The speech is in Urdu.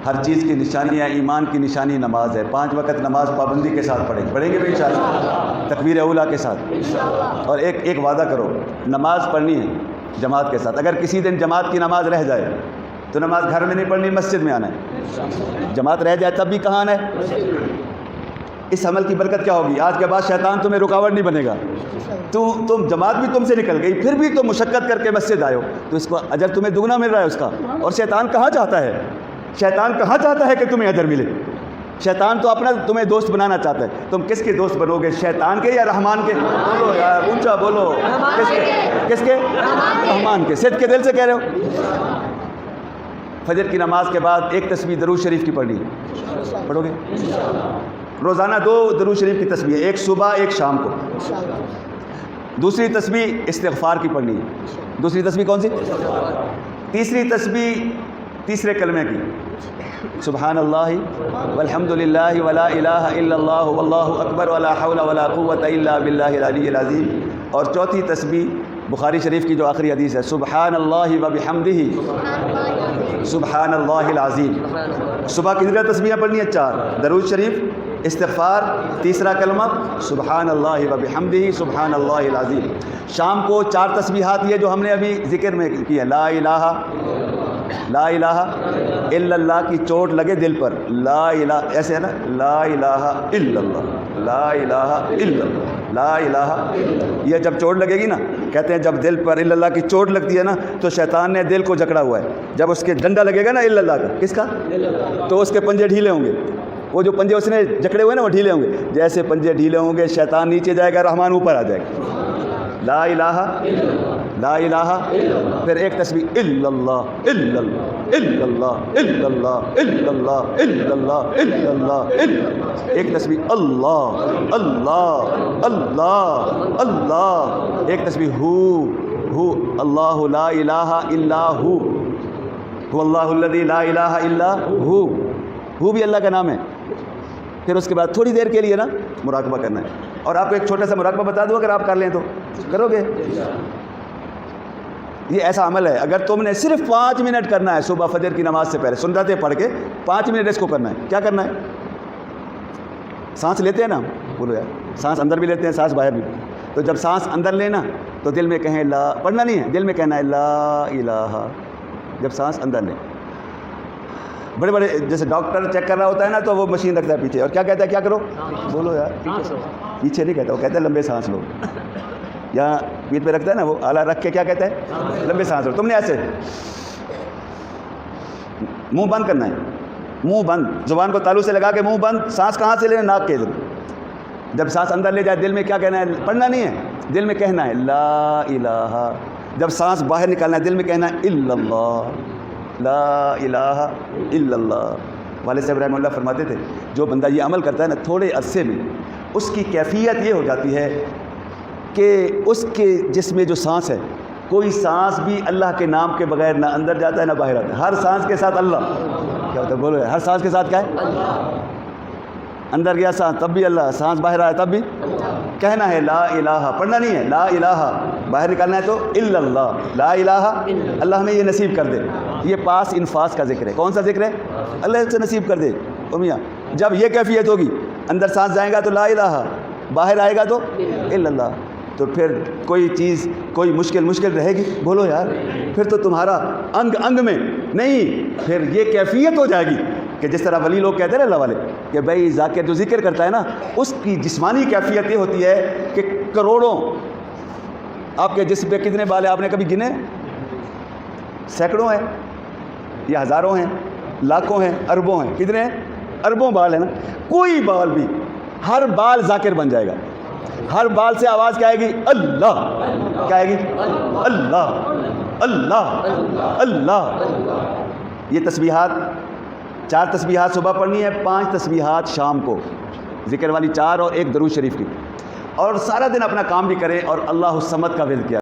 ہر چیز کی نشانی ہے، ایمان کی نشانی نماز ہے. 5 وقت نماز پابندی کے ساتھ پڑھیں گے بھی انشاءاللہ تکبیر اولیٰ کے ساتھ. اور ایک وعدہ کرو، نماز پڑھنی ہے جماعت کے ساتھ. اگر کسی دن جماعت کی نماز رہ جائے تو نماز گھر میں نہیں پڑھنی، مسجد میں آنا ہے. جماعت رہ جائے تب بھی کہاں آنا ہے. اس عمل کی برکت کیا ہوگی؟ آج کے بعد شیطان تمہیں رکاوٹ نہیں بنے گا. تم جماعت بھی تم سے نکل گئی، پھر بھی تم مشقت کر کے مسجد آئے ہو تو اس کو اجر تمہیں دگنا مل رہا ہے اس کا. اور شیطان کہاں چاہتا ہے کہ تمہیں اجر ملے؟ شیطان تو اپنا تمہیں دوست بنانا چاہتا ہے. تم کس کے دوست بنو گے، شیطان کے یا رحمان کے؟ بولو یار، اونچا بولو. کس کے؟ رحمان کے. صدق کے دل سے کہہ رہے ہو؟ فجر کی نماز کے بعد ایک تسبیح درود شریف کی پڑھنی ہے. پڑھو گے؟ روزانہ 2 درود شریف کی تسبیح، ایک صبح ایک شام کو. دوسری تسبیح استغفار کی پڑھنی ہے. دوسری تسبیح کون سی؟ تیسری تسبیح تیسرے کلمے کی، سبحان اللہ والحمد للہ ولا الہ الا اللہ واللہ اکبر ولا حول ولا قوۃ الا باللہ العلی العظیم. اور چوتھی تسبیح بخاری شریف کی جو آخری حدیث ہے، سبحان اللہ وبحمدہ سبحان اللہ العظیم. صبح کتنی تسبیحیں پڑھنی ہیں؟ 4. درود شریف، استغفار، تیسرا کلمہ سبحان اللہ وبحمدہ سبحان اللہ العظیم. شام کو 4 تسبیحات یہ جو ہم نے ابھی ذکر میں کی ہے، لا الہ الا اللہ کی چوٹ لگے دل پر، لا الہ ایسے ہے نا، لا الہ الا اللہ، لا الہ الا اللہ، لا الہ. یہ جب چوٹ لگے گی نا، کہتے ہیں جب دل پر الا اللہ کی چوٹ لگتی ہے نا تو شیطان نے دل کو جکڑا ہوا ہے. جب اس کے ڈنڈا لگے گا نا الا اللہ کا، کس کا؟ تو اس کے پنجے ڈھیلے ہوں گے. وہ جو پنجے اس نے جکڑے ہوئے نا وہ ڈھیلے ہوں گے. جیسے پنجے ڈھیلے ہوں گے شیطان نیچے جائے گا، رحمان اوپر آ جائے گا. لا الہ پھر ایک تسبیح الا اللہ الا اللہ الا اللہ الا اللہ الا اللہ الا اللہ الا اللہ. ایک تسبیح اللہ اللہ اللہ اللہ. ایک تسبیح ہو اللہ لا الہ الا ہو اللہ الذی لا الہ الا ہو بھی اللہ کا نام ہے. پھر اس کے بعد تھوڑی دیر کے لیے نا مراقبہ کرنا ہے. اور آپ کو ایک چھوٹا سا مراقبہ بتا دوں، اگر آپ کر لیں تو کرو گے. یہ ایسا عمل ہے، اگر تم نے صرف 5 منٹ کرنا ہے صبح فجر کی نماز سے پہلے سنتیں پڑھ کے 5 منٹ اس کو کرنا ہے. کیا کرنا ہے؟ سانس لیتے ہیں نا، بولو یار، سانس اندر بھی لیتے ہیں سانس باہر بھی. تو جب سانس اندر لینا تو دل میں کہیں لا، پڑھنا نہیں ہے، دل میں کہنا ہے لا الہ. جب سانس اندر لیں، بڑے جیسے ڈاکٹر چیک کر رہا ہوتا ہے نا تو وہ مشین رکھتا ہے پیچھے، اور کیا کہتا ہے؟ کیا کرو؟ بولو یار. پیچھے نہیں کہتا، وہ کہتا ہے لمبے سانس لو. یہاں پیٹھ پہ رکھتا ہے نا وہ آلہ رکھ کے، کیا کہتا ہے؟ لمبے سانس لو. تم نے ایسے منہ بند کرنا ہے، منہ بند، زبان کو تالو سے لگا کے منہ بند. سانس کہاں سے لینا؟ ناک کے ادھر. جب سانس اندر لے جائے دل میں کیا کہنا ہے؟ پڑھنا نہیں ہے، دل میں کہنا ہے لا الہ. جب سانس باہر نکالنا ہے دل میں کہنا ہے الا اللہ، لا الہ الا اللہ. والد صاحب رحمہ اللہ فرماتے تھے جو بندہ یہ عمل کرتا ہے نا تھوڑے عرصے میں اس کی کیفیت یہ ہو جاتی ہے کہ اس کے جسم میں جو سانس ہے، کوئی سانس بھی اللہ کے نام کے بغیر نہ اندر جاتا ہے نہ باہر آتا ہے. ہر سانس کے ساتھ اللہ. کیا ہوتا ہے؟ بولو. ہر سانس کے ساتھ کیا ہے؟ اندر گیا سانس تب بھی اللہ، سانس باہر آیا تب بھی کہنا ہے لا الہ. پڑھنا نہیں ہے لا الہ، باہر نکالنا ہے تو الا اللہ، لا الہ. اللہ ہمیں یہ نصیب کر دے. یہ پاس انفاس کا ذکر ہے. کون سا ذکر ہے؟ اللہ سے نصیب کر دے. میاں جب یہ کیفیت ہوگی، اندر سانس جائے گا تو لا الہ، باہر آئے گا تو الا اللہ، تو پھر کوئی چیز کوئی مشکل رہے گی؟ بولو یار. پھر تو تمہارا انگ میں نہیں، پھر یہ کیفیت ہو جائے گی کہ جس طرح ولی لوگ کہتے ہیں اللہ والے کہ بھائی ذاکر جو ذکر کرتا ہے نا اس کی جسمانی کیفیت یہ ہوتی ہے کہ کروڑوں. آپ کے جسم پہ کتنے بال ہیں آپ نے کبھی گنے؟ سینکڑوں ہیں یا ہزاروں ہیں، لاکھوں ہیں، اربوں ہیں. کتنے ہیں؟ اربوں بال ہیں نا. کوئی بال بھی، ہر بال ذاکر بن جائے گا. ہر بال سے آواز کیا آئے گی؟ اللہ. کیا آئے گی؟ اللہ اللہ اللہ. یہ تسبیحات 4 تسبیحات صبح پڑھنی ہے، 5 تسبیحات شام کو، ذکر والی 4 اور 1 درود شریف کی. اور سارا دن اپنا کام بھی کریں اور اللہ الصمد کا ورد کیا